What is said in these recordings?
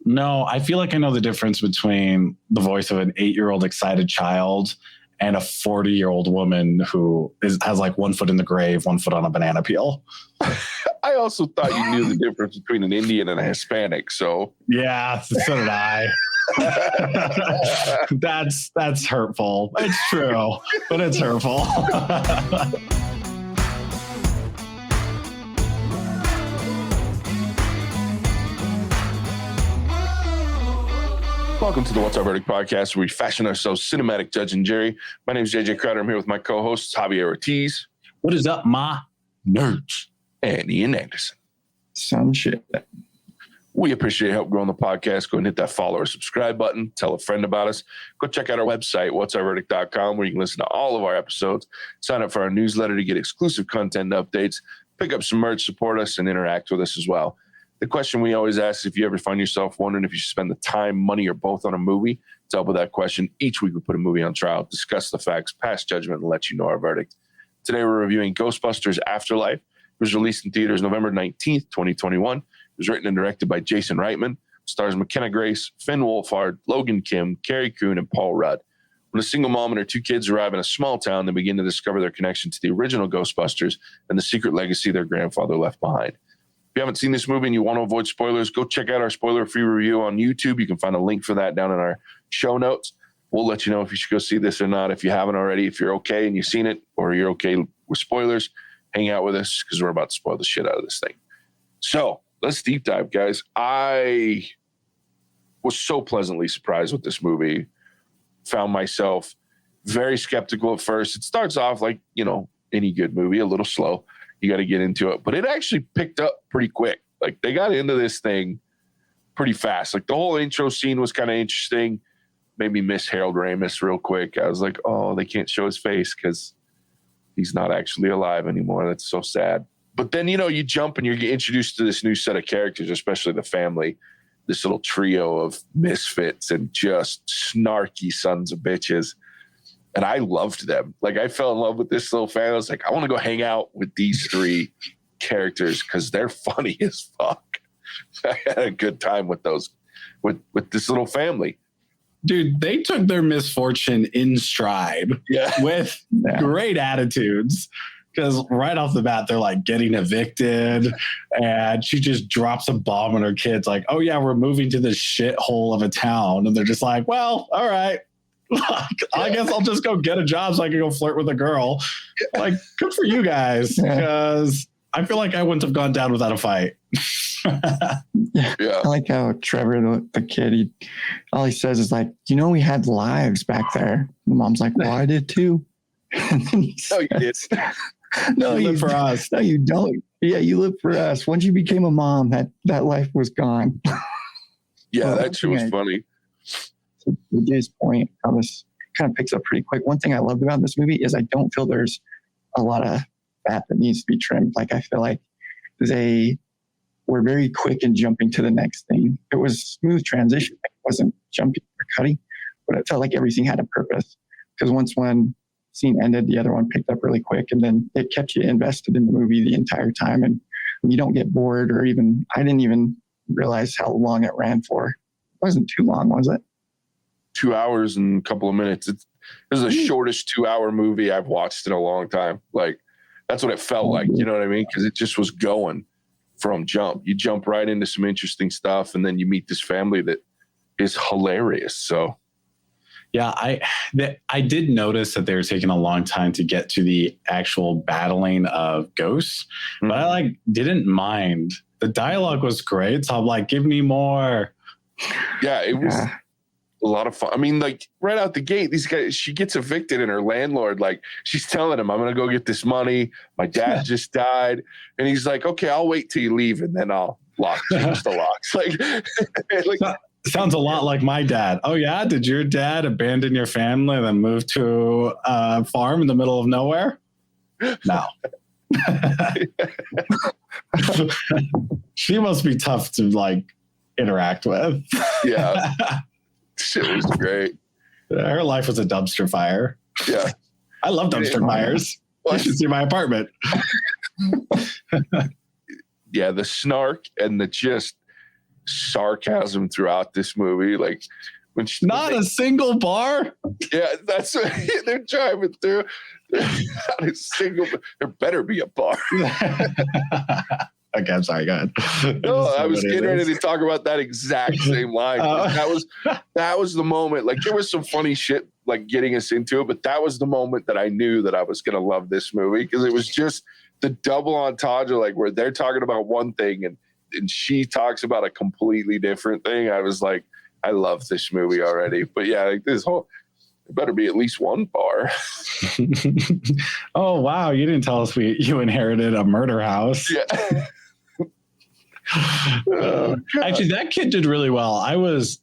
No, I feel like I know the difference between the voice of an 8-year-old excited child and a 40-year-old woman who has like 1 foot in the grave, 1 foot on a banana peel. I also thought you knew the difference between an Indian and a Hispanic. So yeah, so did I. That's hurtful. It's true, but it's hurtful. Welcome to the What's Our Verdict podcast, where we fashion ourselves cinematic Judge and Jury. My name is JJ Crowder. I'm here with my co-hosts, Javier Ortiz. What is up, my nerds? And Ian Anderson. Some shit. We appreciate your help growing the podcast. Go and hit that follow or subscribe button. Tell a friend about us. Go check out our website, whatsourverdict.com, where you can listen to all of our episodes. Sign up for our newsletter to get exclusive content and updates. Pick up some merch, support us, and interact with us as well. The question we always ask, if you ever find yourself wondering if you should spend the time, money, or both on a movie, to help with that question, each week we put a movie on trial, discuss the facts, pass judgment, and let you know our verdict. Today we're reviewing Ghostbusters Afterlife. It was released in theaters November 19th, 2021. It was written and directed by Jason Reitman. Stars McKenna Grace, Finn Wolfhard, Logan Kim, Carrie Coon, and Paul Rudd. When a single mom and her 2 kids arrive in a small town, they begin to discover their connection to the original Ghostbusters and the secret legacy their grandfather left behind. If you haven't seen this movie and you want to avoid spoilers, go check out our spoiler-free review on YouTube. You can find a link for that down in our show notes. We'll let you know if you should go see this or not. If you haven't already, if you're okay and you've seen it, or you're okay with spoilers, hang out with us because we're about to spoil the shit out of this thing. So let's deep dive, guys. I was so pleasantly surprised with this movie. Found myself very skeptical at first. It starts off like, any good movie, a little slow. You got to get into it. But it actually picked up pretty quick. Like, they got into this thing pretty fast. Like, the whole intro scene was kind of interesting. Made me miss Harold Ramis real quick. I was like, oh, they can't show his face because he's not actually alive anymore. That's so sad. But then, you jump and you get introduced to this new set of characters, especially the family, this little trio of misfits and just snarky sons of bitches. And I loved them. Like, I fell in love with this little family. I was like, I want to go hang out with these 3 characters because they're funny as fuck. I had a good time with those, with this little family. Dude, they took their misfortune in stride with great attitudes. Because right off the bat, they're like getting evicted, and she just drops a bomb on her kids. Like, oh yeah, we're moving to this shithole of a town. And they're just like, well, all right. I guess I'll just go get a job so I can go flirt with a girl. Like, good for you guys, because I feel like I wouldn't have gone down without a fight. I like how Trevor, the kid, all he says is like, we had lives back there. The mom's like, well, I did too. And then he says, no, you did. No, you live for us. No, you don't. Yeah, you live for us. Once you became a mom, that life was gone. Yeah, that shit was funny. To Jay's point, how this kind of picks up pretty quick. One thing I loved about this movie is I don't feel there's a lot of fat that needs to be trimmed. Like, I feel like they were very quick in jumping to the next thing. It was smooth transition. It wasn't jumping or cutting, but it felt like everything had a purpose. Because once one scene ended, the other one picked up really quick, and then it kept you invested in the movie the entire time. And you don't get bored, or even, I didn't even realize how long it ran for. It wasn't too long, was it? 2 hours and a couple of minutes. This is the shortest 2-hour movie I've watched in a long time. Like, that's what it felt like. You know what I mean? Because it just was going from jump. You jump right into some interesting stuff, and then you meet this family that is hilarious. So, yeah, I did notice that they were taking a long time to get to the actual battling of ghosts, but I didn't mind. The dialogue was great, so I'm like, give me more. Yeah, it was a lot of fun. I mean, like, right out the gate, these guys, she gets evicted, and her landlord, like, she's telling him, I'm going to go get this money. My dad just died. And he's like, okay, I'll wait till you leave, and then I'll change the locks. Like, sounds a lot like my dad. Oh yeah? Did your dad abandon your family and then move to a farm in the middle of nowhere? No. She must be tough to interact with. Yeah. Shit was great. Her life was a dumpster fire. Yeah. I love dumpster fires. You should see my apartment. Yeah, the snark and the just sarcasm throughout this movie. Like when a single bar. Yeah, that's what they're driving through. Not a single. There better be a bar. Okay, I'm sorry. Go ahead. No, I was getting ready to talk about that exact same line. That was the moment. Like there was some funny shit like getting us into it, but that was the moment that I knew that I was gonna love this movie because it was just the double entendre, like where they're talking about one thing and she talks about a completely different thing. I was like, I love this movie already. But yeah, like there better be at least one bar. Oh wow, you didn't tell us you inherited a murder house. Yeah. Actually, that kid did really well. I was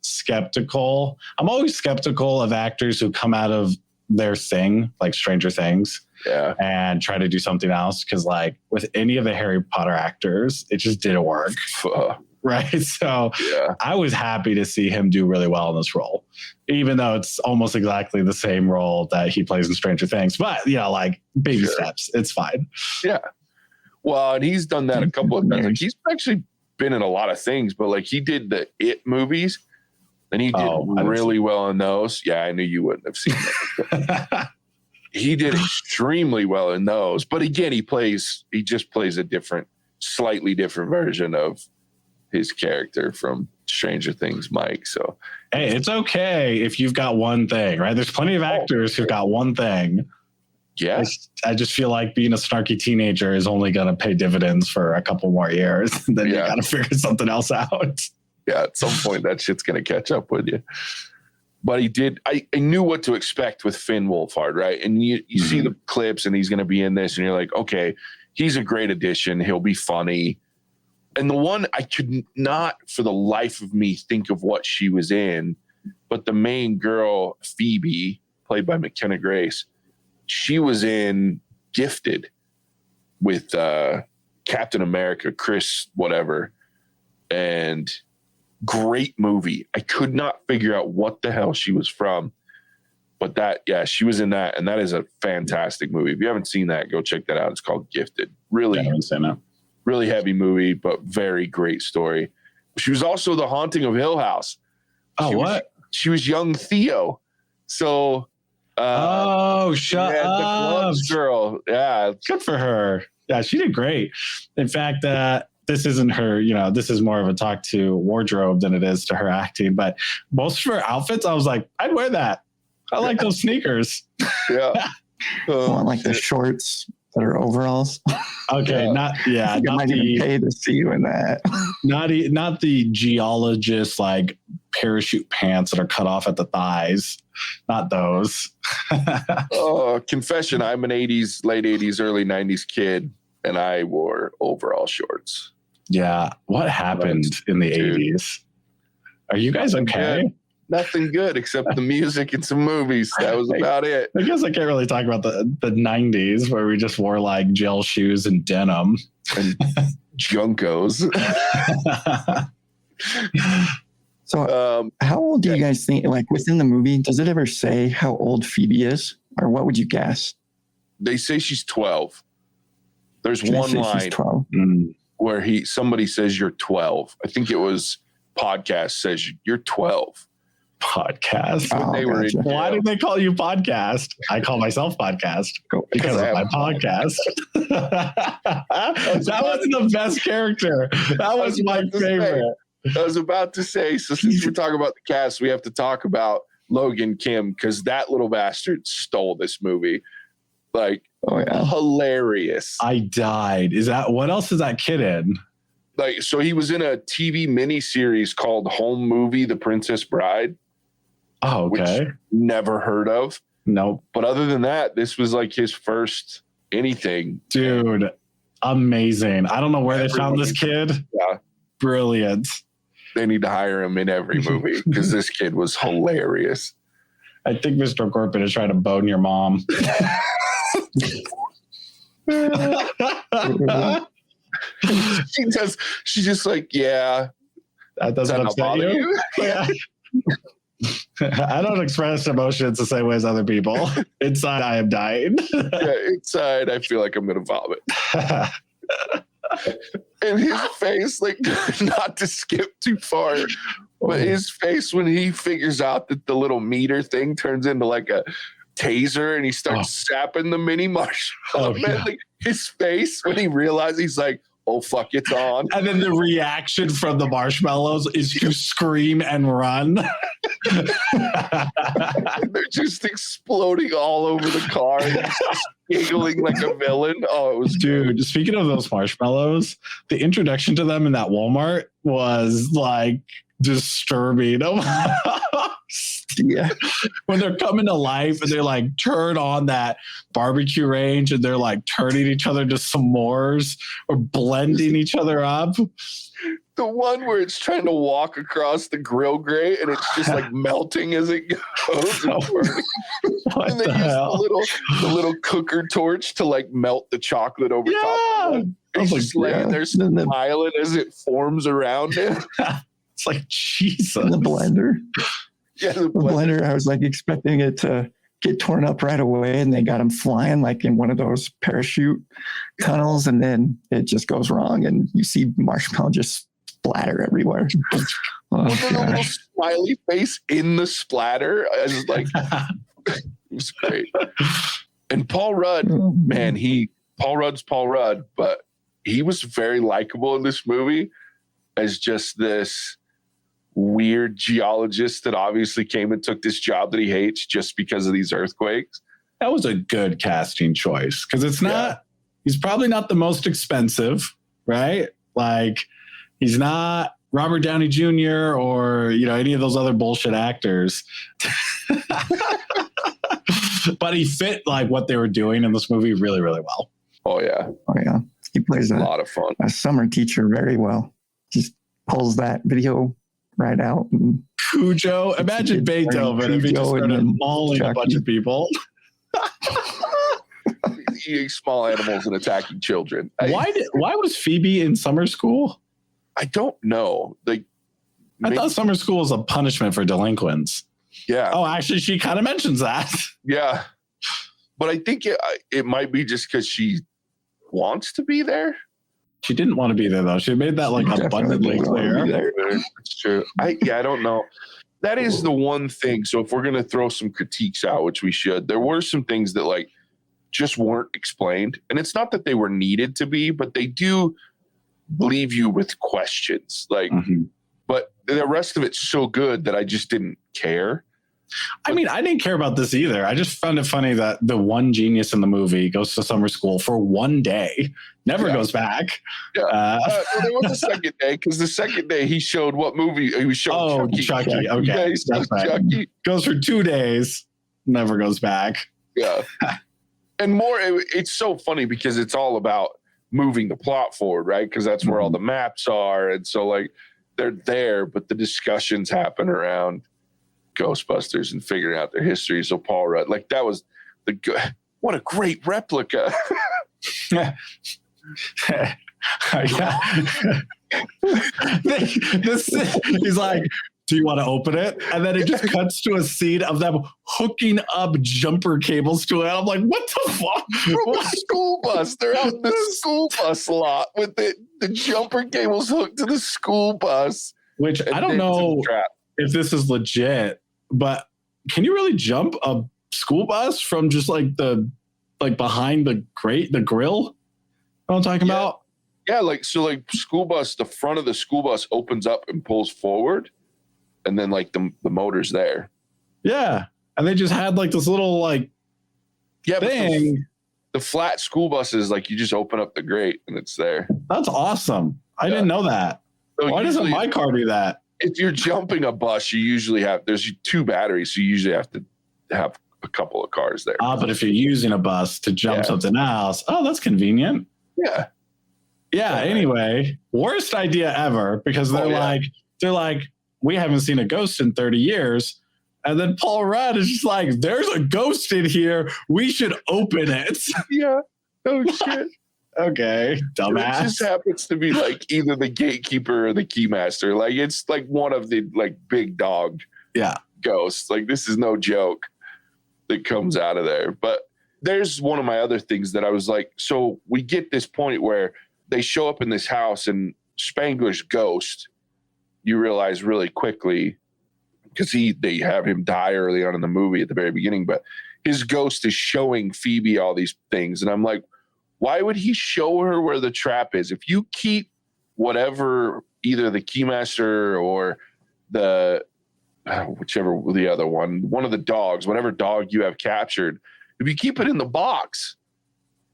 skeptical. I'm always skeptical of actors who come out of their thing, like Stranger Things, and try to do something else. Because like with any of the Harry Potter actors, it just didn't work. Right. So I was happy to see him do really well in this role, even though it's almost exactly the same role that he plays in Stranger Things. But, like baby steps, it's fine. Yeah. Well, and he's done that a couple of times. Like, he's actually been in a lot of things, but like he did the It movies and he did really well in those. Yeah, I knew you wouldn't have seen that. He did extremely well in those. But again, he just plays a slightly different version of his character from Stranger Things, Mike. So hey, it's okay if you've got one thing, right? There's plenty of actors who've got one thing. Yeah. I just feel like being a snarky teenager is only going to pay dividends for a couple more years. Then you got to figure something else out. Yeah, at some point that shit's going to catch up with you. But he did. I knew what to expect with Finn Wolfhard, right? And you see the clips and he's going to be in this and you're like, okay, he's a great addition. He'll be funny. And the one I could not for the life of me think of what she was in, but the main girl, Phoebe, played by McKenna Grace, she was in Gifted with Captain America, Chris, whatever. And great movie. I could not figure out what the hell she was from. But she was in that. And that is a fantastic movie. If you haven't seen that, go check that out. It's called Gifted. Really heavy movie, but very great story. She was also the Haunting of Hill House. She was young Theo. So shut up. The Clubs girl. Yeah. Good for her. Yeah, she did great. In fact, this isn't her, this is more of a talk to wardrobe than it is to her acting. But most of her outfits, I was like, I'd wear that. I like those sneakers. Yeah. Want like the shorts that are overalls. Okay, not might even pay to see you in that. Not the geologist like parachute pants that are cut off at the thighs. Not those. Confession, I'm an late 80s, early 90s kid, and I wore overall shorts. Yeah. What happened in the 80s? Are you guys okay? Good. Nothing good except the music and some movies. That was about it. I guess I can't really talk about the 90s where we just wore like gel shoes and denim. And Junkos. So how old do you guys think, like within the movie, does it ever say how old Phoebe is? Or what would you guess? They say she's 12. There's one line where somebody says you're 12. I think it was Podcast says you're 12. Podcast. Why did they call you Podcast? I call myself Podcast because of my podcast. That was the best character. That was my favorite. I was about to say, so since we're talking about the cast, we have to talk about Logan Kim because that little bastard stole this movie. Like, hilarious. I died. What else is that kid in? Like, so he was in a TV miniseries called Home Movie, The Princess Bride. Oh, okay. Which never heard of. Nope. But other than that, this was like his first anything. Dude, amazing. I don't know where they found this kid. Yeah. Brilliant. They need to hire him in every movie because this kid was hilarious. I think Mr. Corbin is trying to bone your mom. She's just like, yeah. That doesn't upset you? Yeah. I don't express emotions the same way as other people. Inside, I am dying. Inside, I feel like I'm going to vomit. And his face, like, not to skip too far, but his face when he figures out that the little meter thing turns into like a taser and he starts sapping the mini marshmallow man. Like, his face when he realizes, he's like, oh, fuck, it's on. And then the reaction from the marshmallows is to scream and run. They're just exploding all over the car. And he's just giggling like a villain. Oh, it was Dude, speaking of those marshmallows, the introduction to them in that Walmart was like disturbing. Yeah. When they're coming to life and they like turn on that barbecue range and they're like turning each other to s'mores or blending each other up. The one where it's trying to walk across the grill grate and it's just like melting as it goes. And they use the little cooker torch to like melt the chocolate over top of it. He's just laying there smiling as it forms around him. It's like, Jesus. And the blender. Yeah, the blender, I was like expecting it to get torn up right away, and they got him flying like in one of those parachute tunnels, and then it just goes wrong, and you see marshmallow just splatter everywhere. A little smiley face in the splatter. I was like, it was great. And Paul Rudd, man, Paul Rudd's Paul Rudd, but he was very likable in this movie as just this weird geologist that obviously came and took this job that he hates just because of these earthquakes. That was a good casting choice because it's not, he's probably not the most expensive, right? Like, he's not Robert Downey Jr. or, you know, any of those other bullshit actors. But he fit like what they were doing in this movie really, really well. Oh, yeah. Oh, yeah. He plays a lot of fun. A summer teacher very well. Just pulls that video right out. And Cujo. Imagine Beethoven if he just started mauling a bunch of people. Eating small animals and attacking children. Why was Phoebe in summer school? I don't know. Like, I thought summer school was a punishment for delinquents. Yeah. Oh, actually, she kind of mentions that. Yeah. But I think it might be just because she wants to be there. She didn't want to be there, though. She made that like abundantly clear. It's true. I don't know. That is the one thing. So if we're going to throw some critiques out, which we should, there were some things that like just weren't explained. And it's not that they were needed to be, but they do leave you with questions. Like, but the rest of it's so good that I just didn't care. I mean, I didn't care about this either. I just found it funny that the one genius in the movie goes to summer school for one day, never goes back. Yeah. Well, there was a second day because the second day he showed what movie he was showing. Chucky. Okay. Yeah, Chucky. Goes for 2 days, never goes back. Yeah. And more, it's so funny because it's all about moving the plot forward, right? Because that's where all the maps are. And so, like, they're there, but the discussions happen around Ghostbusters and figuring out their history. So Paul Rudd, like, that was what a great replica. He's like, do you want to open it? And then it just cuts to a scene of them hooking up jumper cables to it. I'm like, what the fuck? From a school bus. They're out in the school bus lot with the jumper cables hooked to the school bus. Which I don't know if this is legit, but can you really jump a school bus from just like behind the grate, the grill? You know what I'm talking about? Yeah, like school bus, the front of the school bus opens up and pulls forward. And then like the motor's there. Yeah. And they just had like this little like thing. The flat school buses, like you just open up the grate and it's there. That's awesome. I didn't know that. So why doesn't my car do that? If you're jumping a bus, you usually there's 2 batteries. So you usually have to have a couple of cars there. But if you're using a bus to jump something else, that's convenient. Yeah. Yeah. Anyway, worst idea ever because they're like, we haven't seen a ghost in 30 years. And then Paul Rudd is just like, there's a ghost in here. We should open it. Yeah. Oh, shit. Okay. Dumbass. It just happens to be like either the gatekeeper or the keymaster. Like, it's like one of the like big dog ghosts. Like, this is no joke that comes out of there. But there's one of my other things that I was like, so we get this point where they show up in this house, and Spangler's ghost, you realize really quickly, because they have him die early on in the movie at the very beginning, but his ghost is showing Phoebe all these things. And I'm like, why would he show her where the trap is? If you keep whatever, either the keymaster or whichever the other one of the dogs, whatever dog you have captured, if you keep it in the box,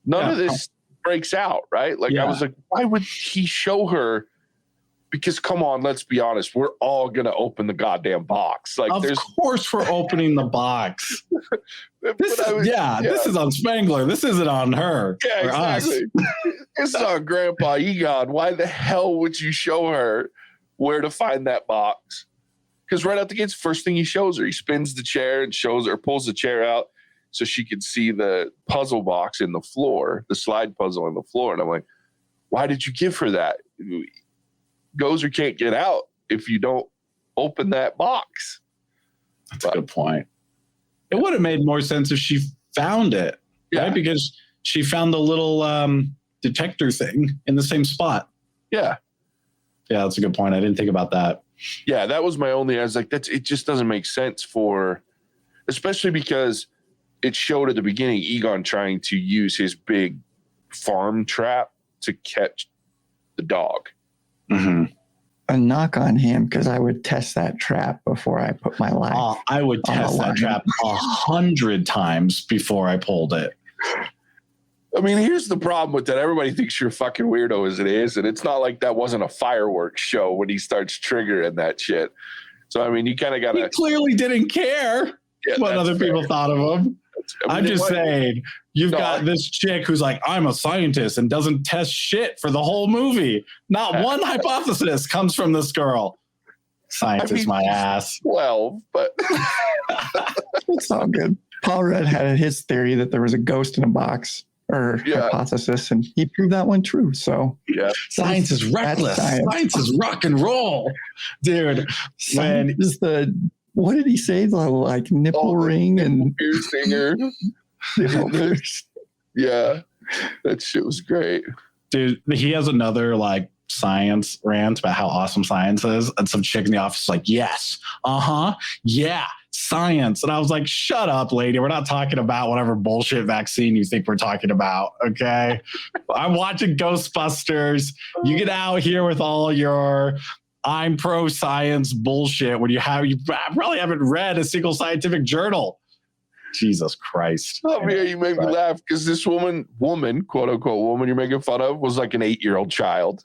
none of this breaks out, right? Like, I was like, why would he show her? Because come on, let's be honest, we're all gonna open the goddamn box. Like, of course we're opening the box. This is on Spangler. This isn't on her. Yeah, exactly. This is on Grandpa Egon. Why the hell would you show her where to find that box? Because right out the gates, first thing he shows her, he spins the chair and shows her, pulls the chair out so she could see the puzzle box in the floor, the slide puzzle in the floor. And I'm like, why did you give her that? Gozer can't get out if you don't open that box. That's a good point. It would have made more sense if she found it, right? Because she found the little detector thing in the same spot. Yeah. Yeah, that's a good point. I didn't think about that. Yeah, that was my only. I was like, it just doesn't make sense especially because it showed at the beginning Egon trying to use his big farm trap to catch the dog. Mm-hmm. A knock on him, because I would test that trap before I put my life. I would test that trap 100 times before I pulled it. I mean, here's the problem with that. Everybody thinks you're a fucking weirdo as it is, and it's not like that wasn't a fireworks show when he starts triggering that shit. So, I mean, you kind of got to... He clearly didn't care what other people thought of him. I'm just saying, you've got this chick who's like, I'm a scientist and doesn't test shit for the whole movie. Not one hypothesis comes from this girl. Scientist, my ass. 12, but... It's all good. Paul Rudd had his theory that there was a ghost in a box, or hypothesis, and he proved that one true. So science is reckless. Science is rock and roll, dude. Science is what did he say? The like nipple ring and piercinger. Yeah, that shit was great, dude. He has another like science rant about how awesome science is, and some chick in the office is like, yes, yeah, science. And I was like, shut up, lady. We're not talking about whatever bullshit vaccine you think we're talking about, okay? I'm watching Ghostbusters. You get out here with all your I'm pro-science bullshit when you probably haven't read a single scientific journal. Jesus Christ. Oh, yeah, you make me laugh because this woman, quote unquote woman you're making fun of, was like an 8-year-old child.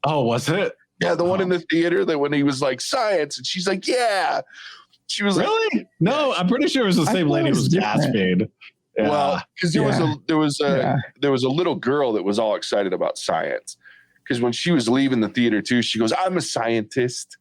Oh, was it? Yeah, the one in the theater that when he was like science, and she's like, yeah. She was really? Like, no, I'm pretty sure it was the same lady who was gasping. Yeah. Well, because there was a little girl that was all excited about science. Because when she was leaving the theater too, she goes, I'm a scientist.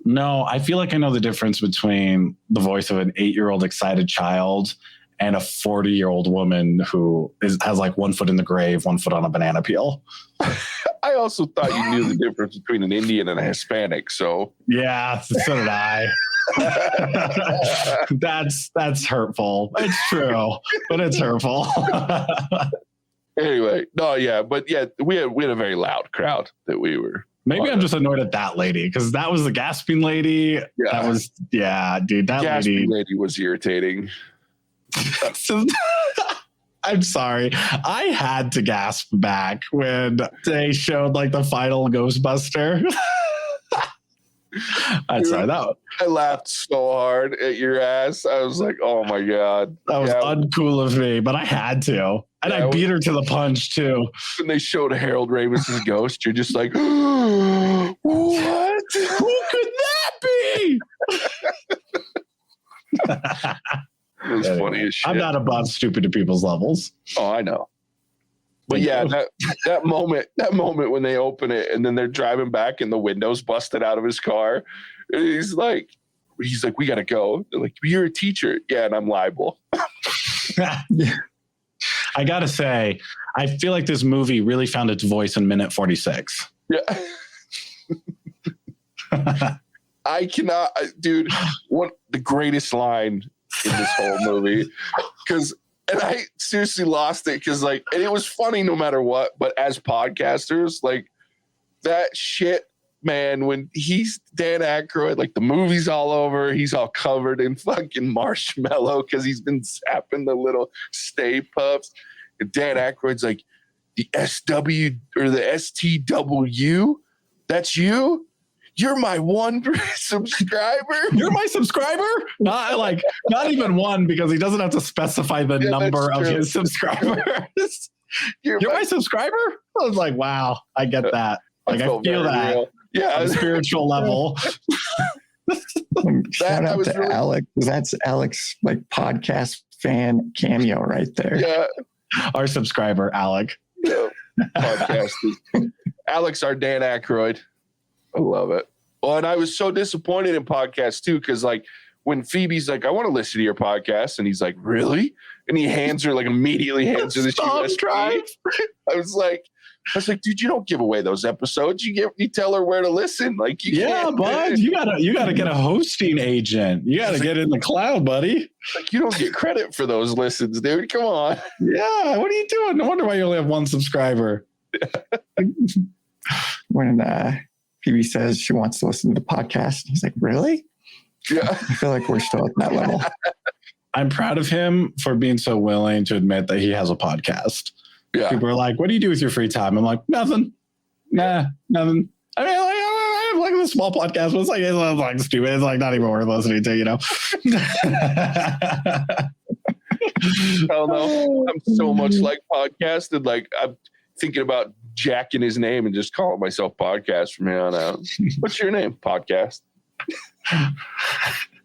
No, I feel like I know the difference between the voice of an 8-year-old excited child and a 40-year-old woman who has like 1 foot in the grave, 1 foot on a banana peel. I also thought you knew the difference between an Indian and a Hispanic. So yeah, so did I. That's hurtful. It's true, but it's hurtful. Anyway, we had a very loud crowd that we were. Maybe I'm just annoyed at that lady because that was the gasping lady. Yeah. That was, dude, that gasping lady was irritating. I'm sorry. I had to gasp back when they showed like the final Ghostbuster. I'm sorry. I laughed so hard at your ass. I was like, oh my God. That was uncool of me, but I had to. And I beat her to the punch too. When they showed Harold Ramis's ghost, you're just like, what? Who could that be? It was funny as shit. I'm not above stupid to people's levels. Oh, I know. But that moment when they open it and then they're driving back and the window's busted out of his car, and he's like, we gotta go. They're like, you're a teacher. Yeah, and I'm liable. I gotta say, I feel like this movie really found its voice in minute 46. Yeah. I cannot, dude, the greatest line in this whole movie, because And I seriously lost it because, like, and it was funny no matter what. But as podcasters, like, that shit, man, when he's Dan Aykroyd, like, the movie's all over, he's all covered in fucking marshmallow because he's been zapping the little Stay Puffs. And Dan Aykroyd's like, the SW or the STW, that's you? You're my one subscriber. You're my subscriber? Not even one, because he doesn't have to specify the number of his subscribers. You're my subscriber? I was like, wow, I get that. Like, I feel that. Real. Yeah, on a spiritual level. Shout out to really... Alex. That's Alex, like, podcast fan cameo right there. Yeah. Our subscriber, Alec. Yeah. Podcasters. Alex, our Dan Aykroyd. I love it. Well, and I was so disappointed in podcasts too, because, like, when Phoebe's like, I want to listen to your podcast, and he's like, really? And he immediately hands her the USB drive. I was like, dude, you don't give away those episodes. You tell her where to listen. Like, you can't, bud, you gotta get a hosting agent. You gotta get in the cloud, buddy. Like, you don't get credit for those listens, dude. Come on. Yeah, what are you doing? No wonder why you only have one subscriber. When Phoebe says she wants to listen to the podcast, he's like, really? Yeah. I feel like we're still at that level. I'm proud of him for being so willing to admit that he has a podcast. Yeah. People are like, what do you do with your free time? I'm like, nothing. Nothing. I mean, I have like a small podcast, but it's like stupid. It's like not even worth listening to, you know? Hell no. I'm so much like podcasted. Like, I'm thinking about jacking his name and just calling myself Podcast from here on out. What's your name? Podcast.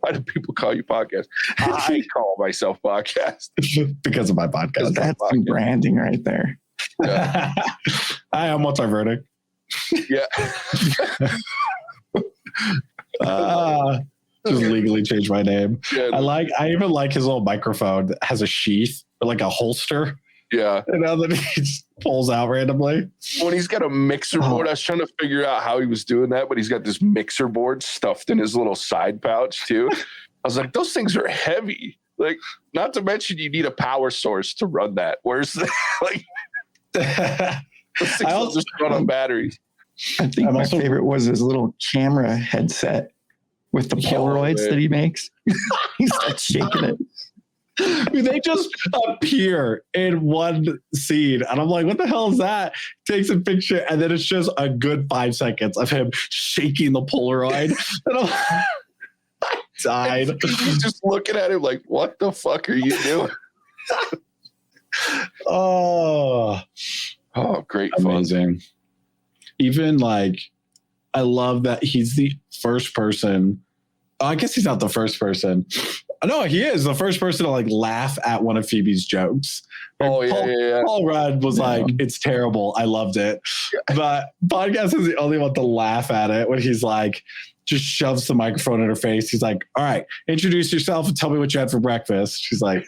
Why do people call you Podcast? I call myself Podcast. Because of my podcast. That's some branding right there. Yeah. What's our verdict? Yeah. Just legally change my name. Yeah, I even like his little microphone that has a sheath, or like a holster. Yeah. You know, that he just pulls out randomly. When he's got a mixer board, I was trying to figure out how he was doing that, but he's got this mixer board stuffed in his little side pouch too. I was like, those things are heavy. Like, not to mention you need a power source to run that. Where's that? Like, those things will just run on batteries. I think my favorite was his little camera headset with the Polaroids that he makes. He starts shaking it. They just appear in one scene, and I'm like, what the hell is that? Takes a picture, and then it's just a good 5 seconds of him shaking the Polaroid. And I died. He's just looking at him like, what the fuck are you doing? Oh, great. Amazing. Fun. Even like, I love that he's the first person. I guess he's not the first person. No, he is the first person to like laugh at one of Phoebe's jokes. Paul Rudd was like, it's terrible. I loved it. But Podcast is the only one to laugh at it when he's like, just shoves the microphone in her face. He's like, all right, introduce yourself and tell me what you had for breakfast. She's like,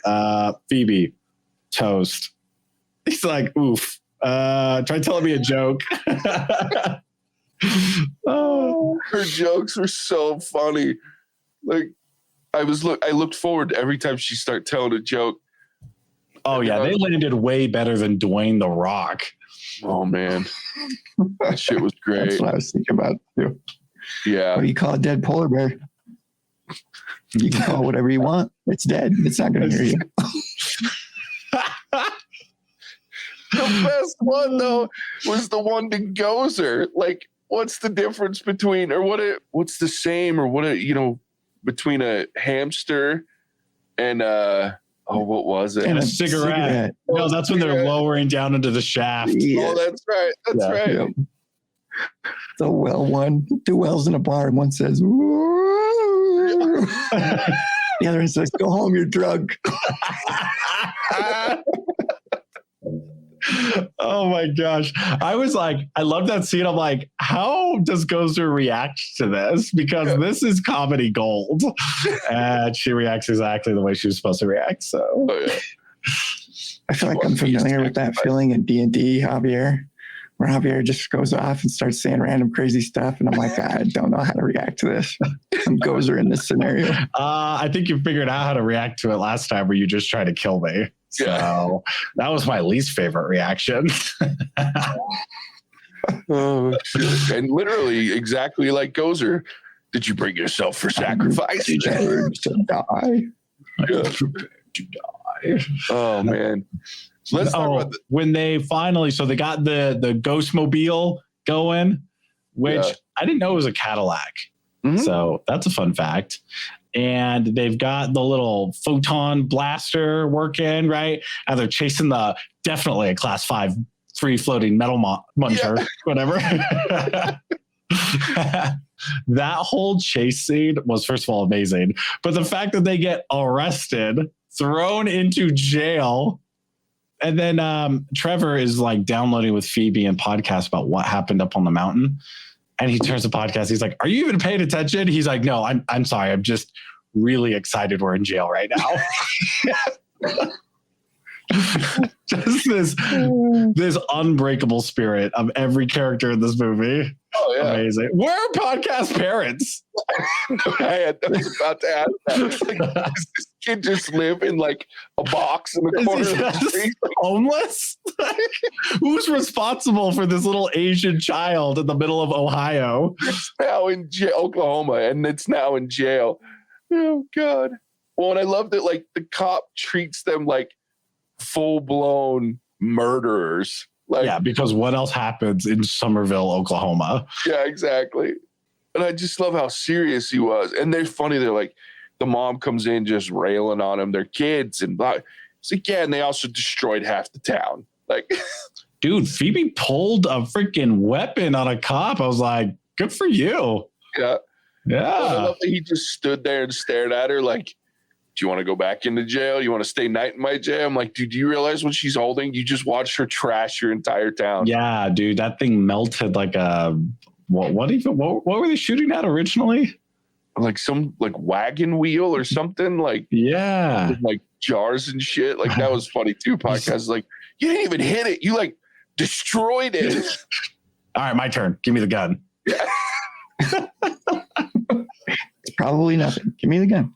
Phoebe, toast. He's like, oof. Try telling me a joke. Oh, her jokes were so funny. Like, I looked forward to every time she started telling a joke. Oh yeah, they landed way better than Dwayne The Rock. Oh man, that shit was great. That's what I was thinking about too. Yeah. What do you call a dead polar bear? You can call it whatever you want. It's dead. It's not going to hear you. The best one though was the one to gozer. Like, what's the difference between, or what's the same, or between a hamster and what was it? And a cigarette. No, that's when they're lowering down into the shaft. Yeah. Oh, that's right. That's right. Yeah. The well one. 2 wells in a bar, and one says, the other one says, go home, you're drunk. Oh my gosh. I was like, I love that scene. I'm like, how does Gozer react to this? Because this is comedy gold. And she reacts exactly the way she was supposed to react. So I feel like I'm familiar with that feeling in D&D, Javier, where Javier just goes off and starts saying random crazy stuff. And I'm like, I don't know how to react to this. I'm Gozer in this scenario. I think you figured out how to react to it last time where you just try to kill me. So that was my least favorite reaction. Oh, shit. And literally exactly like Gozer. Did you bring yourself for sacrifice? To die. Yeah. Oh, man. Let's talk about when they finally, so they got the Ghostmobile going, which I didn't know it was a Cadillac. Mm-hmm. So that's a fun fact. And they've got the little photon blaster working, right? And they're chasing definitely a class 5 free floating metal muncher, whatever. That whole chase scene was, first of all, amazing. But the fact that they get arrested, thrown into jail, and then Trevor is like downloading with Phoebe and podcast about what happened up on the mountain. And he turns the podcast. He's like, "Are you even paying attention?" He's like, "No, I'm sorry. I'm just really excited we're in jail right now." Just this unbreakable spirit of every character in this movie. Oh, yeah. Amazing. Where are podcast parents? I was about to ask that. Like, does this kid just live in like a box in the corner of the street? Homeless? Who's responsible for this little Asian child in the middle of Ohio? It's now in Oklahoma, and it's now in jail. Oh, God. Well, and I love that like the cop treats them like full-blown murderers. Like, yeah, because what else happens in Summerville, Oklahoma? Yeah, exactly. And I just love how serious he was. And they're funny. They're like, the mom comes in just railing on him. They're kids and blah. It's like, yeah, and they also destroyed half the town. Like, dude, Phoebe pulled a freaking weapon on a cop. I was like, good for you. Yeah. Yeah. Well, I love that he just stood there and stared at her like, do you want to go back into jail? You want to stay night in my jail? I'm like, dude, do you realize what she's holding? You just watched her trash your entire town. Yeah, dude, that thing melted like a what were they shooting at originally? Like some like wagon wheel or something. Like, yeah, with, like jars and shit. Like that was funny too. Podcast like, you didn't even hit it. You like destroyed it. All right, my turn. Give me the gun. Yeah. It's probably nothing. Give me the gun.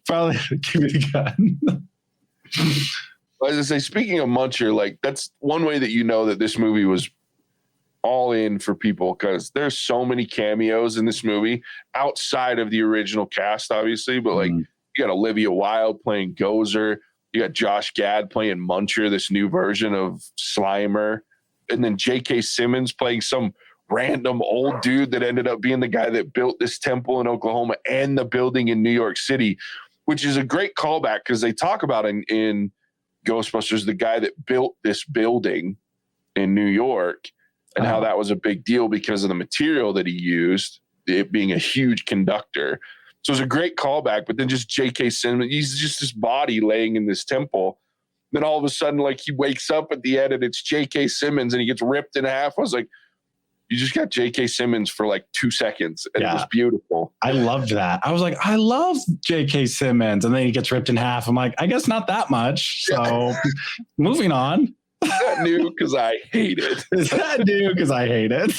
Probably give me the gun. As I say, speaking of Muncher, like that's one way that you know that this movie was all in for people because there's so many cameos in this movie outside of the original cast, obviously. But like you got Olivia Wilde playing Gozer, you got Josh Gad playing Muncher, this new version of Slimer, and then J.K. Simmons playing some random old dude that ended up being the guy that built this temple in Oklahoma and the building in New York City, which is a great callback because they talk about in Ghostbusters, the guy that built this building in New York and how that was a big deal because of the material that he used, it being a huge conductor. So it's a great callback, but then just J.K. Simmons, he's just this body laying in this temple. Then all of a sudden, like he wakes up at the end and it's J.K. Simmons and he gets ripped in half. I was like, you just got J.K. Simmons for like 2 seconds. And it was beautiful. I loved that. I was like, I love J.K. Simmons. And then he gets ripped in half. I'm like, I guess not that much. So moving on. Is that new? Because I hate it. Is that new? Because I hate it.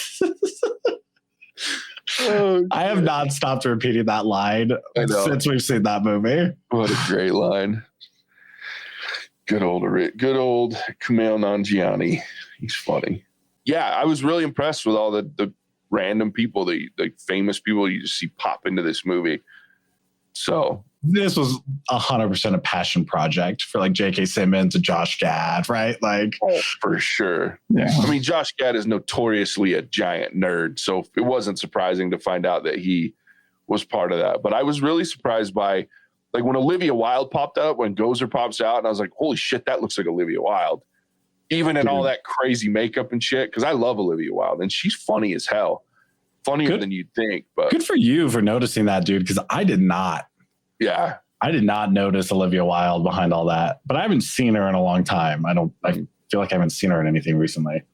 I have not stopped repeating that line since we've seen that movie. What a great line. Good old Kumail Nanjiani. He's funny. Yeah, I was really impressed with all the random people, the famous people you just see pop into this movie. So this was 100% a passion project for like J.K. Simmons and Josh Gad, right? Like, for sure. Yeah. I mean, Josh Gad is notoriously a giant nerd, so it wasn't surprising to find out that he was part of that. But I was really surprised by like when Olivia Wilde popped up, when Gozer pops out, and I was like, holy shit, that looks like Olivia Wilde. Even in all that crazy makeup and shit, because I love Olivia Wilde, and she's funny as hell. Funnier than you'd think. But good for you for noticing that, dude, because I did not. Yeah. I did not notice Olivia Wilde behind all that, but I haven't seen her in a long time. I feel like I haven't seen her in anything recently.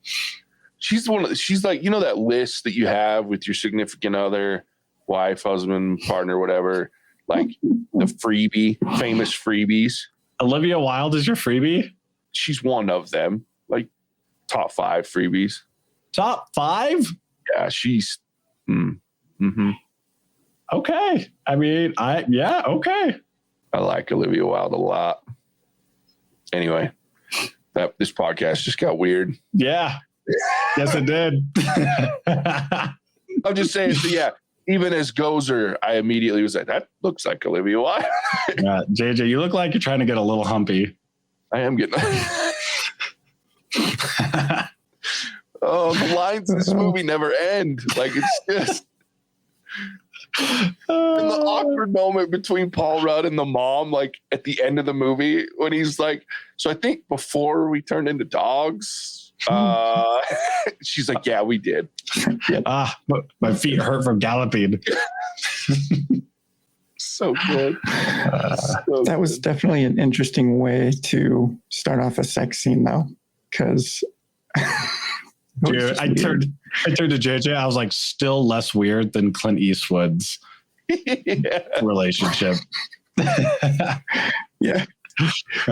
She's she's like, you know, that list that you have with your significant other, wife, husband, partner, whatever, like the famous freebies. Olivia Wilde is your freebie? She's one of them, like top 5 freebies. Top 5? Yeah, she's. Okay. I mean, okay. I like Olivia Wilde a lot. Anyway, this podcast just got weird. Yeah. Yes, it did. I'm just saying, so yeah, even as Gozer, I immediately was like, that looks like Olivia Wilde. Yeah, JJ, you look like you're trying to get a little humpy. I am getting. Oh, the lines in this movie never end. Like, it's just. And the awkward moment between Paul Rudd and the mom, like at the end of the movie, when he's like, so I think before we turned into dogs, she's like, yeah, we did. My feet hurt from galloping. So good. That was definitely an interesting way to start off a sex scene, though, because dude, I turned to JJ. I was like, still less weird than Clint Eastwood's relationship. Yeah,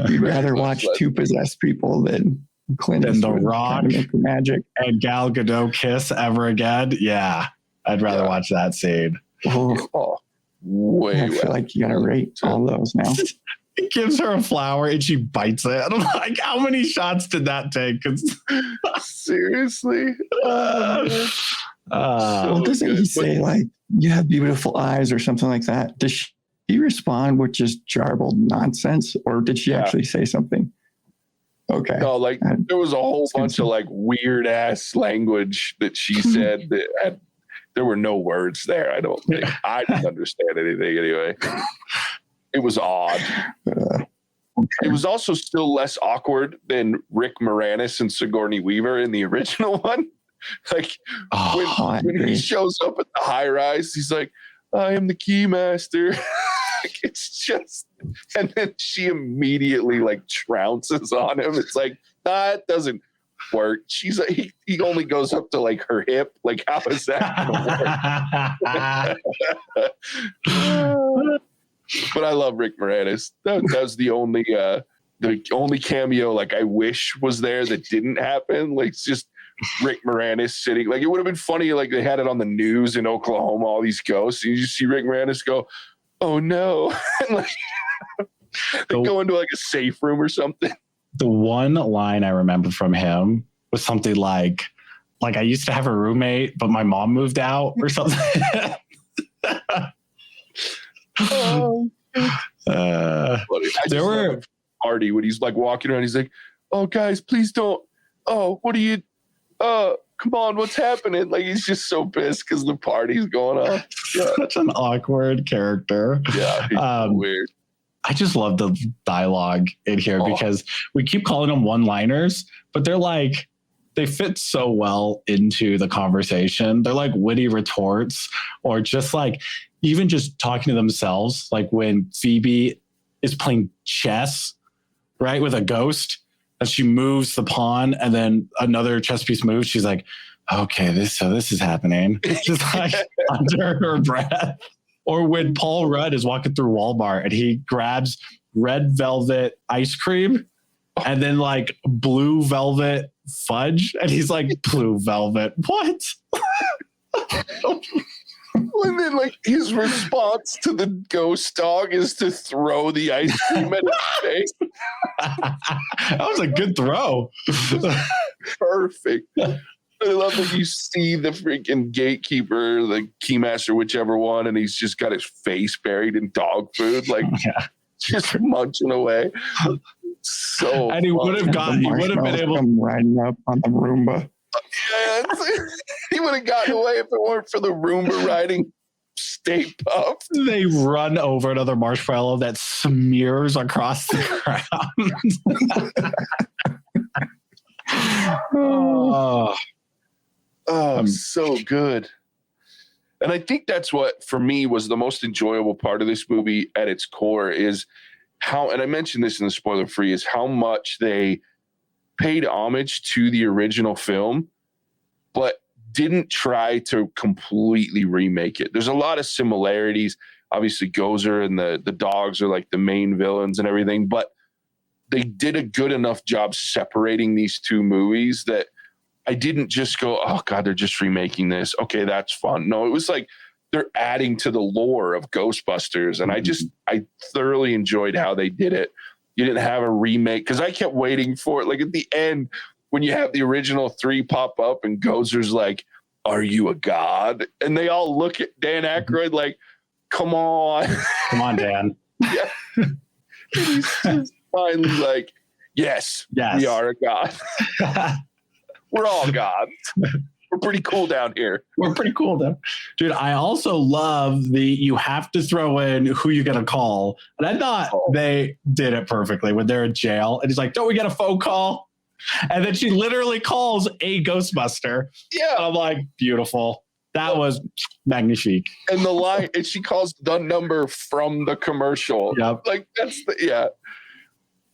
you'd rather watch two possessed people than Clint Eastwood The Rock magic and Gal Gadot kiss ever again. Yeah, I'd rather watch that scene. Oh, way. I feel like you gotta rate all those now. He gives her a flower and she bites it. I'm like, how many shots did that take? Seriously? Well, doesn't he say like, you have beautiful eyes or something like that? Does she respond with just jarbled nonsense, or did she actually say something? Okay. No, like there was a whole bunch of like weird ass language that she said that there were no words there. I don't think I didn't understand anything anyway. It was odd. It was also still less awkward than Rick Moranis and Sigourney Weaver in the original one. Like when he shows up at the high rise, he's like, I am the keymaster. Like, it's just, and then she immediately like trounces on him. It's like, that doesn't work. She's like, he only goes up to like her hip. Like, how is that gonna work? But I love Rick Moranis. That was the only cameo like I wish was there that didn't happen. Like, it's just Rick Moranis sitting. Like, it would have been funny. Like, they had it on the news in Oklahoma, all these ghosts, and you just see Rick Moranis go, "Oh no!" And like they go into like a safe room or something. The one line I remember from him was something like I used to have a roommate, but my mom moved out or something. There were a party when he's like walking around. He's like, "Oh, guys, please don't. Oh, what are you? Come on, what's happening?" Like, he's just so pissed because the party's going on. Yeah. Such an awkward character. Yeah, he's so weird. I just love the dialogue in here because we keep calling them one-liners, but they're like, they fit so well into the conversation. They're like witty retorts, or just like even just talking to themselves. Like when Phoebe is playing chess, right, with a ghost, and she moves the pawn, and then another chess piece moves. She's like, "Okay, this is happening." Just like under her breath. Or when Paul Rudd is walking through Walmart and he grabs red velvet ice cream and then like blue velvet fudge, and he's like, "Blue velvet, what?" And then like his response to the ghost dog is to throw the ice cream at his face. That was a good throw. Perfect. I love that you see the freaking gatekeeper, the keymaster, whichever one, and he's just got his face buried in dog food, like just munching away. So, and he would have been able to riding up on the Roomba. Yeah, he would have gotten away if it weren't for the Roomba riding Stay Puft. They run over another marshmallow that smears across the ground. So good. And I think that's what, for me, was the most enjoyable part of this movie at its core is how, and I mentioned this in the spoiler free, is how much they paid homage to the original film, but didn't try to completely remake it. There's a lot of similarities. Obviously, Gozer and the dogs are like the main villains and everything, but they did a good enough job separating these two movies that I didn't just go, "Oh God, they're just remaking this. Okay, that's fun." No, it was like they're adding to the lore of Ghostbusters. And I thoroughly enjoyed how they did it. You didn't have a remake, because I kept waiting for it. Like at the end, when you have the original 3 pop up and Gozer's like, "Are you a god?" And they all look at Dan Aykroyd like, "Come on." Come on, Dan. Yeah. And he's just finally like, yes, we are a god. We're all gods. We're pretty cool down here. We're pretty cool, though. Dude, I also love you have to throw in who you're going to call. And I thought they did it perfectly when they're in jail. And he's like, don't we get a phone call? And then she literally calls a Ghostbuster. Yeah. And I'm like, beautiful. That was magnifique. And the line, and she calls the number from the commercial. Yep. Like, that's yeah.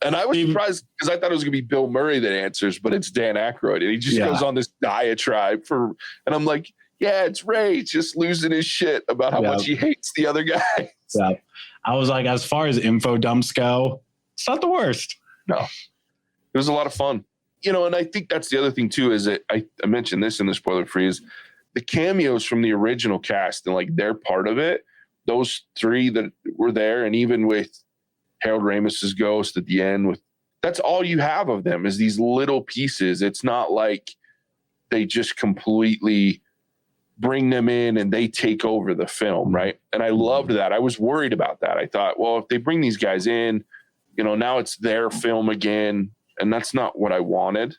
And I was surprised because I thought it was going to be Bill Murray that answers, but it's Dan Aykroyd. And he just goes on this diatribe and I'm like, yeah, it's Ray just losing his shit about how much he hates the other guy. Yeah. I was like, as far as info dumps go, it's not the worst. No. It was a lot of fun. You know, and I think that's the other thing too, is that I mentioned this in the spoiler free, is the cameos from the original cast and like they're part of it. Those 3 that were there, and even with Harold Ramis's ghost at the end, that's all you have of them is these little pieces. It's not like they just completely bring them in and they take over the film, right? And I loved that. I was worried about that. I thought, well, if they bring these guys in, you know, now it's their film again, and that's not what I wanted.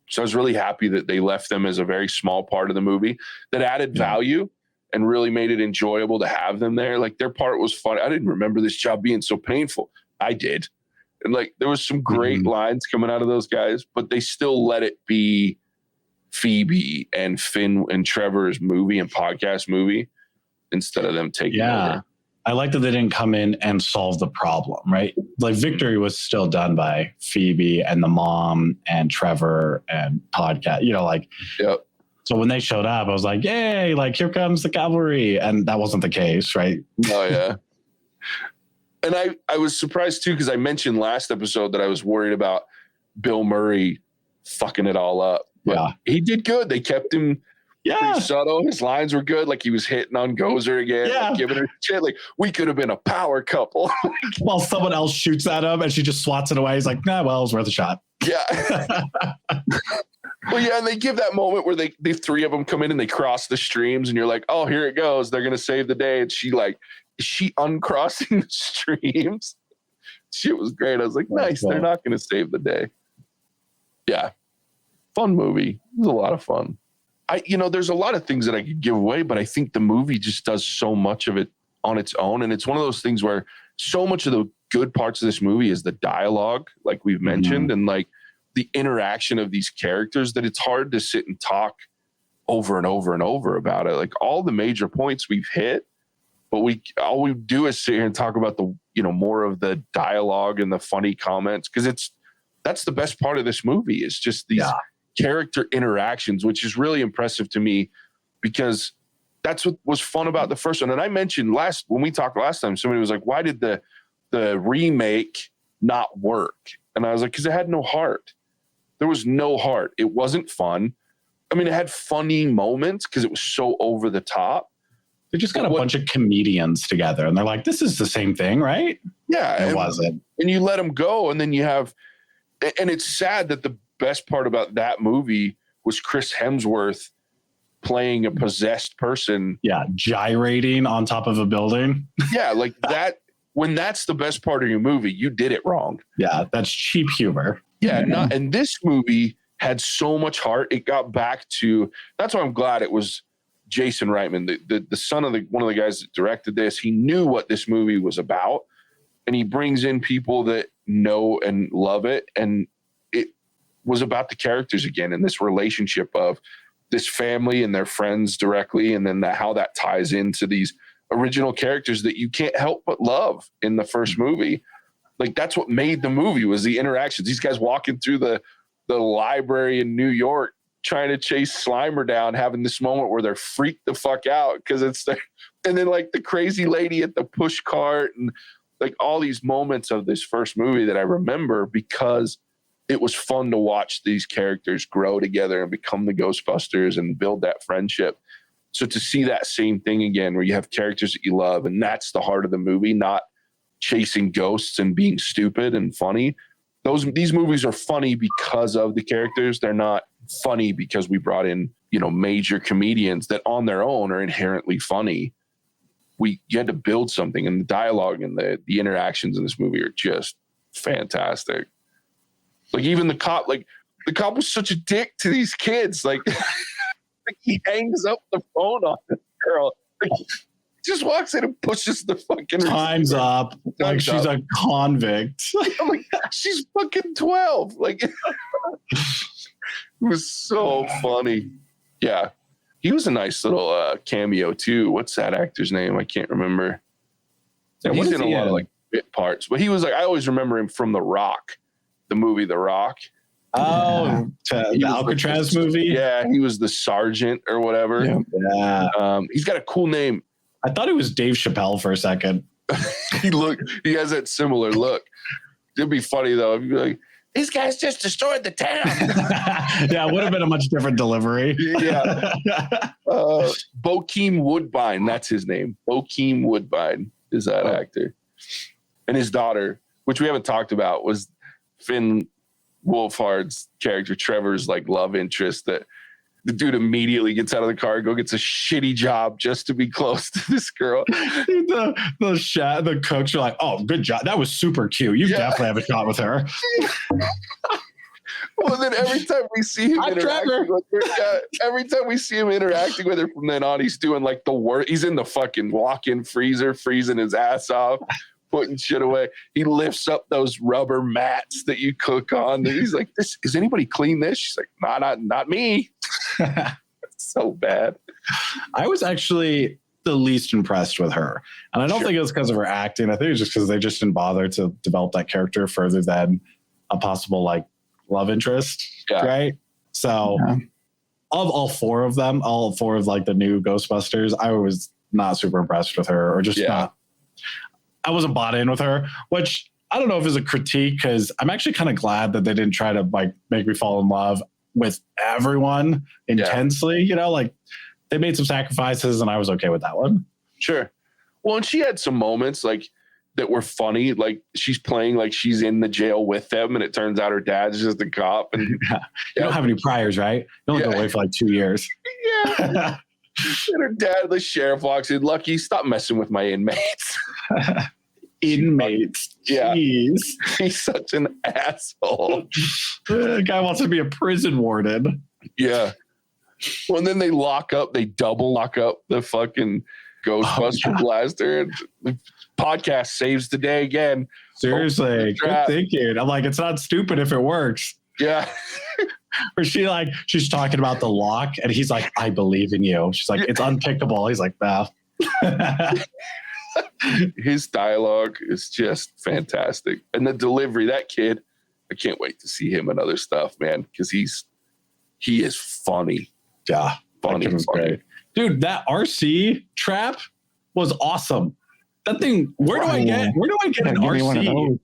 So I was really happy that they left them as a very small part of the movie that added value and really made it enjoyable to have them there. Like their part was fun. I didn't remember this job being so painful. I did. And like there was some great lines coming out of those guys, but they still let it be Phoebe and Finn and Trevor's movie and podcast movie instead of them taking over. I like that they didn't come in and solve the problem, right? Like Victory was still done by Phoebe and the mom and Trevor and podcast, you know, like, so when they showed up, I was like, yay, like here comes the cavalry. And that wasn't the case, right? Oh, yeah. And I was surprised too, because I mentioned last episode that I was worried about Bill Murray fucking it all up. But he did good. They kept him pretty subtle. His lines were good. Like he was hitting on Gozer again, like, giving her shit. Like we could have been a power couple. While someone else shoots at him and she just swats it away. He's like, nah, well, it was worth a shot. Yeah. Well, yeah, and they give that moment where the 3 of them come in and they cross the streams, and you're like, oh, here it goes. They're gonna save the day. And she like, is she uncrossing the streams? Shit was great. I was like, nice. They're not gonna save the day. Yeah. Fun movie. It was a lot of fun. There's a lot of things that I could give away, but I think the movie just does so much of it on its own. And it's one of those things where so much of the good parts of this movie is the dialogue, like we've mentioned, and like the interaction of these characters, that it's hard to sit and talk over and over and over about it. Like all the major points we've hit, but all we do is sit here and talk about the, more of the dialogue and the funny comments. Cause that's the best part of this movie, is just these character interactions, which is really impressive to me, because that's what was fun about the first one. And I mentioned when we talked last time, somebody was like, why did the remake not work? And I was like, because it had no heart. There was no heart. It wasn't fun. I mean, it had funny moments because it was so over the top. They just got a bunch of comedians together and they're like, this is the same thing, right? Yeah. It wasn't. And you let them go, and then you have, and it's sad that the best part about that movie was Chris Hemsworth playing a possessed person. Yeah. Gyrating on top of a building. Yeah. Like that. When that's the best part of your movie, you did it wrong. Yeah, that's cheap humor. Yeah, and this movie had so much heart. It got back to, that's why I'm glad it was Jason Reitman, the son of one of the guys that directed this. He knew what this movie was about, and he brings in people that know and love it. And it was about the characters again, and this relationship of this family and their friends directly, and then how that ties into these original characters that you can't help but love in the first movie. Like that's what made the movie, was the interactions. These guys walking through the library in New York trying to chase Slimer down, having this moment where they're freaked the fuck out because it's there. And then like the crazy lady at the push cart, and like all these moments of this first movie that I remember because it was fun to watch these characters grow together and become the Ghostbusters and build that friendship. So to see that same thing again, where you have characters that you love, and that's the heart of the movie, not chasing ghosts and being stupid and funny. These movies are funny because of the characters. They're not funny because we brought in, major comedians that on their own are inherently funny. You had to build something, and the dialogue and the interactions in this movie are just fantastic. Like even the cop was such a dick to these kids. Like, he hangs up the phone on the girl. Like, he just walks in and pushes the fucking time's receiver. up. Like she's a convict. I'm like, she's fucking 12. Like, it was so funny. Yeah. He was a nice little cameo too. What's that actor's name? I can't remember. Yeah, he's in a lot of like bit parts, but he was like, I always remember him from The Rock, the movie The Rock. Oh, the Alcatraz movie. Yeah, he was the sergeant or whatever. Yeah. He's got a cool name. I thought it was Dave Chappelle for a second. He has that similar look. It'd be funny though if you'd be like, these guys just destroyed the town. Yeah, it would have been a much different delivery. Yeah. Bokeem Woodbine, that's his name. Bokeem Woodbine is that actor. And his daughter, which we haven't talked about, was Finn Wolfhard's character, Trevor's like love interest, that the dude immediately gets out of the car, gets a shitty job just to be close to this girl. The cooks are like, oh, good job. That was super cute. You definitely have a shot with her. Well, then every time we see him interacting with her, from then on, he's doing like the worst. He's in the fucking walk-in freezer, freezing his ass off, putting shit away. He lifts up those rubber mats that you cook on. And he's like, "Does anybody clean this?" She's like, not me. It's so bad. I was actually the least impressed with her. And I don't think it was because of her acting. I think it was just because they just didn't bother to develop that character further than a possible like love interest. Yeah. Right. So of all four of like the new Ghostbusters, I was not super impressed with her, or just not. I wasn't bought in with her, which I don't know if it's a critique, because I'm actually kind of glad that they didn't try to like make me fall in love with everyone intensely. Like they made some sacrifices, and I was okay with that one. Sure. Well, and she had some moments like that were funny. Like she's playing like she's in the jail with them, and it turns out her dad's just a cop. And you don't have any priors, right? You only go away for like 2 years. Yeah. And her dad, the sheriff, walks in. Lucky, stop messing with my inmates. Inmates. Yeah. Jeez. He's such an asshole. The guy wants to be a prison warden. Yeah. Well, and then they double lock up the fucking Ghostbuster blaster. And the podcast saves the day again. Seriously, good thinking. I'm like, it's not stupid if it works. Yeah. Or she's talking about the lock, and he's like, I believe in you. She's like, it's unpickable. He's like, nah. His dialogue is just fantastic. And the delivery, that kid, I can't wait to see him in other stuff, man, because he is funny. Yeah. Funny. Great. Dude, that RC trap was awesome. That thing, where do I get an RC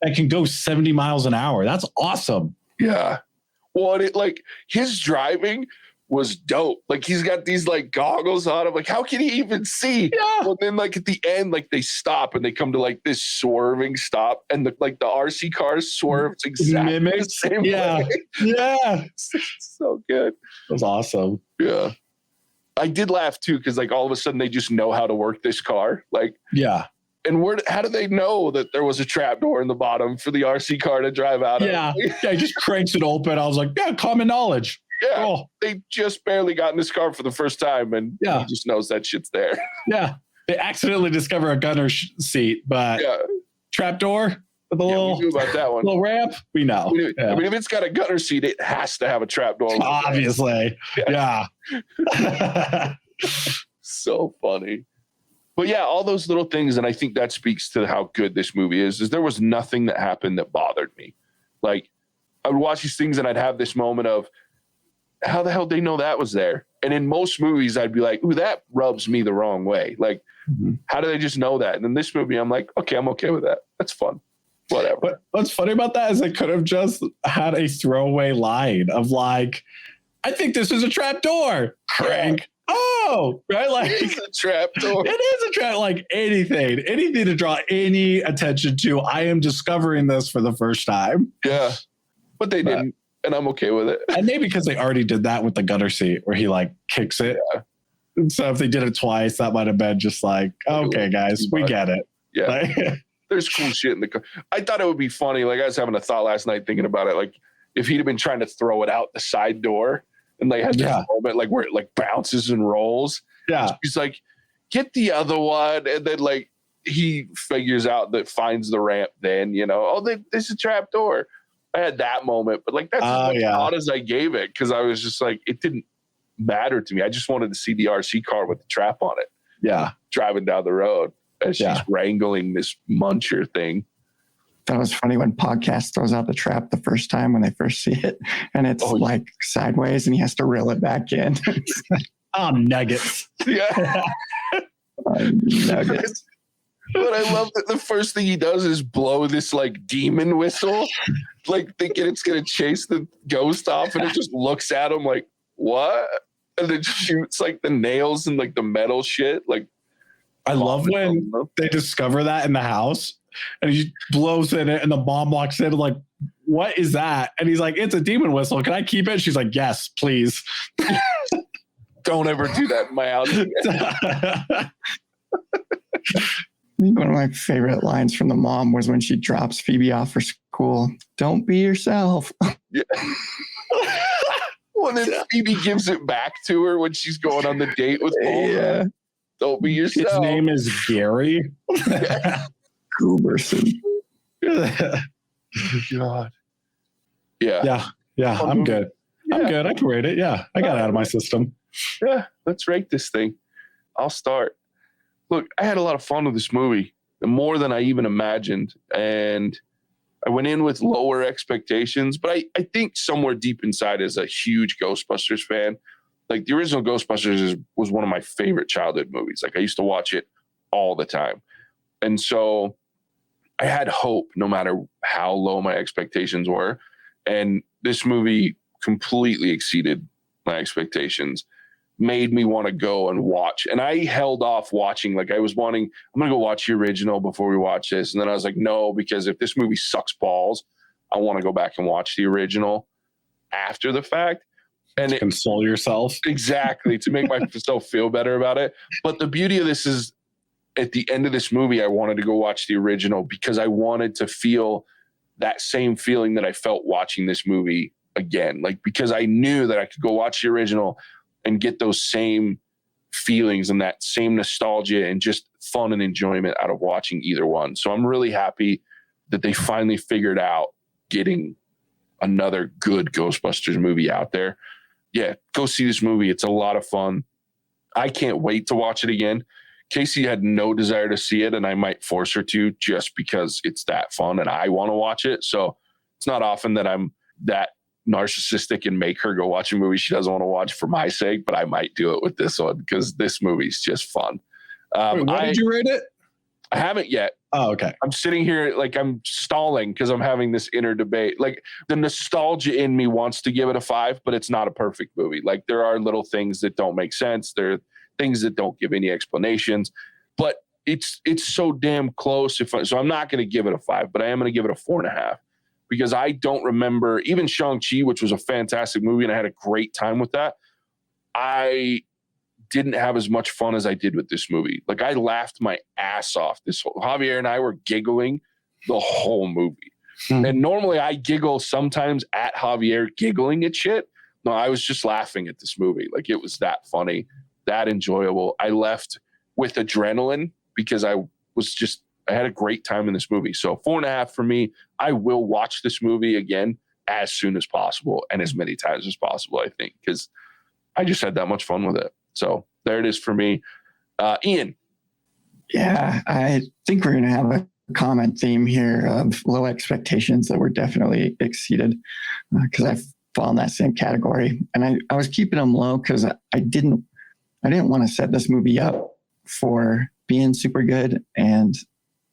that can go 70 miles an hour? That's awesome. Yeah. Well, and his driving was dope. Like he's got these like goggles on him. Like, how can he even see? Yeah. Well, then like at the end, like they stop and they come to like this swerving stop, and the RC car swerves exactly the same way. Yeah. It's so good. It was awesome. Yeah. I did laugh too, because like all of a sudden they just know how to work this car. Like, yeah. And how do they know that there was a trap door in the bottom for the RC car to drive out of? Yeah. He just cranks it open. I was like, yeah, common knowledge. Yeah. Oh. They just barely got in this car for the first time, and he just knows that shit's there. Yeah. They accidentally discover a gunner seat, but trap door with a little, we knew about that one. Little ramp, we know. I mean, if it's got a gunner seat, it has to have a trap door. Obviously. Yeah. So funny. But yeah, all those little things, and I think that speaks to how good this movie is there was nothing that happened that bothered me. Like, I would watch these things and I'd have this moment of, how the hell did they know that was there? And in most movies, I'd be like, ooh, that rubs me the wrong way. Like, how do they just know that? And in this movie, I'm like, okay, I'm okay with that. That's fun. Whatever. But what's funny about that is they could have just had a throwaway line of like, I think this is a trap door. Crank. oh, right? Like it's a trap door. It is a trap. Like anything to draw any attention to. I am discovering this for the first time. Yeah, but they didn't, and I'm okay with it. And maybe because they already did that with the gutter seat, where he like kicks it. Yeah. So if they did it twice, that might have been just like, okay, guys, we get it. Yeah. Like, there's cool shit in the car. I thought it would be funny. Like I was having a thought last night thinking about it. Like if he'd have been trying to throw it out the side door and they had this moment like where it like bounces and rolls. Yeah. He's like, get the other one. And then like he figures out that finds the ramp then, you know, there's a trap door. I had that moment, but like that's as odd as I gave it. Cause I was just like, it didn't matter to me. I just wanted to see the RC car with the trap on it. Yeah. Driving down the road as she's wrangling this muncher thing. That was funny when Podcast throws out the trap the first time when they first see it, and it's like sideways, and he has to reel it back in. Nuggets. Yeah. Nuggets. But I love that the first thing he does is blow this like demon whistle, like thinking it's gonna chase the ghost off, and it just looks at him like, what? And then shoots like the nails and like the metal shit. Like, I love when they discover that in the house. And he blows in it, and the mom walks in and like, what is that? And he's like, it's a demon whistle. Can I keep it? She's like, yes, please. Don't ever do that in my house. I think one of my favorite lines from the mom was when she drops Phoebe off for school. Don't be yourself. Yeah. Well, then Phoebe gives it back to her when she's going on the date with Paul. Yeah. Don't be yourself. His name is Gary. Gooberson. God. Yeah. I'm good. Yeah. I'm good. I can rate it. Yeah. I got it out of my system. Yeah. Let's rate this thing. I'll start. Look, I had a lot of fun with this movie, more than I even imagined. And I went in with lower expectations, but I think somewhere deep inside as a huge Ghostbusters fan, like the original Ghostbusters was one of my favorite childhood movies. Like I used to watch it all the time. And so I had hope no matter how low my expectations were. And this movie completely exceeded my expectations, made me want to go and watch. And I held off watching. Like I was wanting, I'm going to go watch the original before we watch this. And then I was like, no, because if this movie sucks balls, I want to go back and watch the original after the fact. And to console yourself. Exactly. To make myself feel better about it. But the beauty of this is, at the end of this movie, I wanted to go watch the original because I wanted to feel that same feeling that I felt watching this movie again. Like, because I knew that I could go watch the original and get those same feelings and that same nostalgia and just fun and enjoyment out of watching either one. So I'm really happy that they finally figured out getting another good Ghostbusters movie out there. Yeah, go see this movie. It's a lot of fun. I can't wait to watch it again. Casey had no desire to see it, and I might force her to just because it's that fun and I want to watch it. So it's not often that I'm that narcissistic and make her go watch a movie she doesn't want to watch for my sake, but I might do it with this one because this movie's just fun. Wait, what did you rate it? I haven't yet. Oh, okay. I'm sitting here like I'm stalling because I'm having this inner debate. Like the nostalgia in me wants to give it a 5, but it's not a perfect movie. Like there are little things that don't make sense. There are things that don't give any explanations, but it's so damn close. So I'm not going to give it a 5, but I am going to give it a 4.5 because I don't remember even Shang-Chi, which was a fantastic movie. And I had a great time with that. I didn't have as much fun as I did with this movie. Like I laughed my ass off. Javier and I were giggling the whole movie. Mm-hmm. And normally I giggle sometimes at Javier giggling at shit. No, I was just laughing at this movie. Like it was that funny, that enjoyable. I left with adrenaline because I had a great time in this movie. So 4.5 for me. I will watch this movie again as soon as possible and as many times as possible, I think, because I just had that much fun with it. So there it is for me. Ian. Yeah, I think we're going to have a common theme here of low expectations that were definitely exceeded because I fall in that same category. And I was keeping them low because I didn't want to set this movie up for being super good and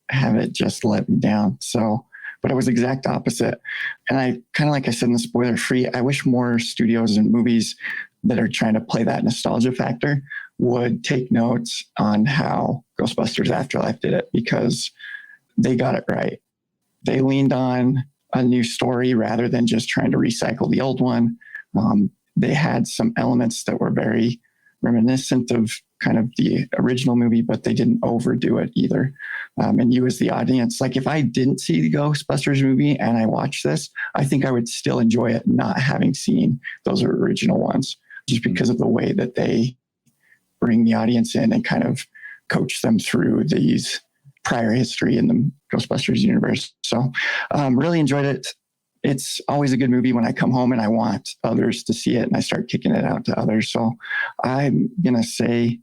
have it just let me down. So, but it was the exact opposite. And I kind of, like I said in the spoiler free, I wish more studios and movies that are trying to play that nostalgia factor would take notes on how Ghostbusters Afterlife did it, because they got it right. They leaned on a new story rather than just trying to recycle the old one. They had some elements that were very reminiscent of kind of the original movie, but they didn't overdo it either. And you as the audience, like if I didn't see the Ghostbusters movie and I watched this, I think I would still enjoy it not having seen those original ones, just because of the way that they bring the audience in and kind of coach them through these prior history in the Ghostbusters universe. So really enjoyed it. It's always a good movie when I come home and I want others to see it and I start kicking it out to others. So I'm going to say,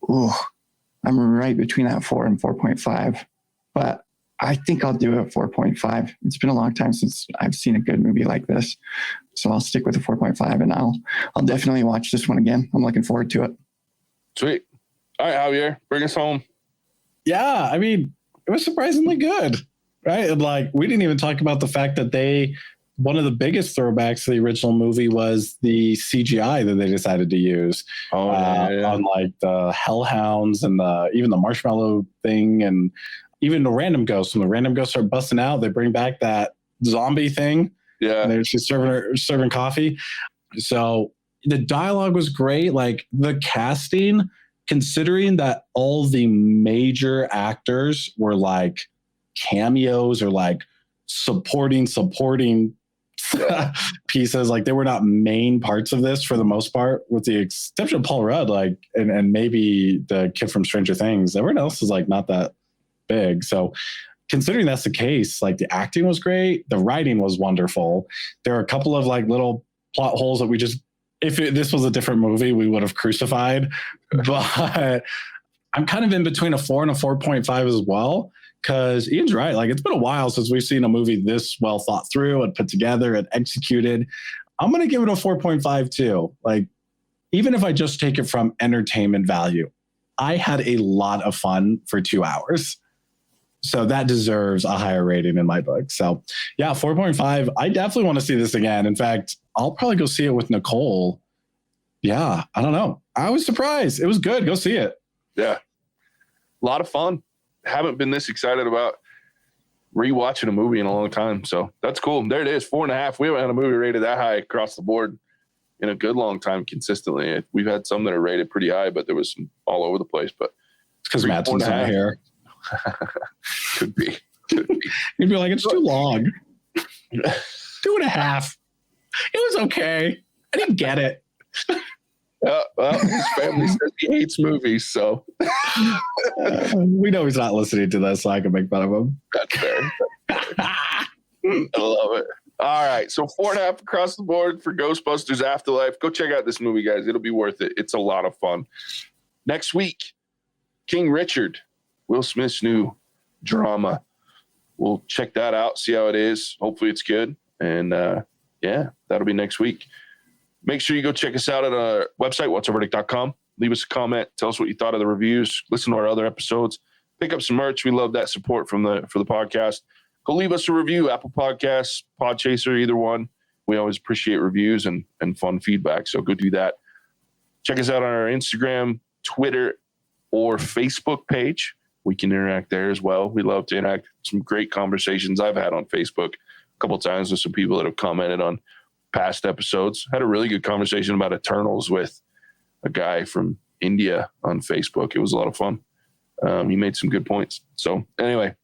I'm right between that 4 and 4.5, but I think I'll do a 4.5. It's been a long time since I've seen a good movie like this. So I'll stick with a 4.5 and I'll definitely watch this one again. I'm looking forward to it. Sweet. All right, Javier, bring us home. Yeah, I mean, it was surprisingly good, right? And like, we didn't even talk about the fact that one of the biggest throwbacks to the original movie was the CGI that they decided to use on like the hellhounds and even the marshmallow thing, and even the random ghosts. When the random ghosts start busting out, they bring back that zombie thing. Yeah, and they're just serving coffee. So the dialogue was great. Like the casting, considering that all the major actors were like cameos or like supporting pieces, like they were not main parts of this for the most part, with the exception of Paul Rudd, like and maybe the kid from Stranger Things. Everyone else is like not that big. So considering that's the case, like the acting was great, the writing was wonderful. There are a couple of like little plot holes that we just, this was a different movie, we would have crucified. But I'm kind of in between a 4 and a 4.5 as well, because Ian's right. Like, it's been a while since we've seen a movie this well thought through and put together and executed. I'm going to give it a 4.5 too. Like, even if I just take it from entertainment value, I had a lot of fun for 2 hours. So that deserves a higher rating in my book. So yeah, 4.5. I definitely want to see this again. In fact, I'll probably go see it with Nicole. Yeah, I don't know. I was surprised. It was good. Go see it. Yeah. A lot of fun. Haven't been this excited about rewatching a movie in a long time. So that's cool. There it is, 4.5. We haven't had a movie rated that high across the board in a good long time consistently. We've had some that are rated pretty high, but there was some all over the place. But it's because Matt's in my hair. Could be. You'd be like, it's too long. 2.5. It was okay. I didn't get it. Well, his family says he hates movies, so we know he's not listening to this, so I can make fun of him. That's fair. I love it. All right, so 4.5 across the board for Ghostbusters Afterlife. Go check out this movie, guys. It'll be worth it. It's a lot of fun. Next week, King Richard, Will Smith's new drama. We'll check that out, see how it is. Hopefully it's good. And yeah, that'll be next week. Make sure you go check us out at our website, whatsoverdict.com. Leave us a comment. Tell us what you thought of the reviews. Listen to our other episodes. Pick up some merch. We love that support for the podcast. Go leave us a review, Apple Podcasts, Podchaser, either one. We always appreciate reviews and fun feedback, so go do that. Check us out on our Instagram, Twitter, or Facebook page. We can interact there as well. We love to interact. Some great conversations I've had on Facebook a couple of times with some people that have commented on past episodes. Had a really good conversation about Eternals with a guy from India on Facebook. It was a lot of fun. He made some good points. So anyway,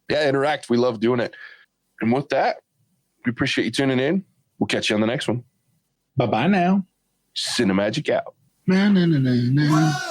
yeah, interact. We love doing it. And with that, we appreciate you tuning in. We'll catch you on the next one. Bye-bye now. Cinemagic out. Na, na, na, na, na.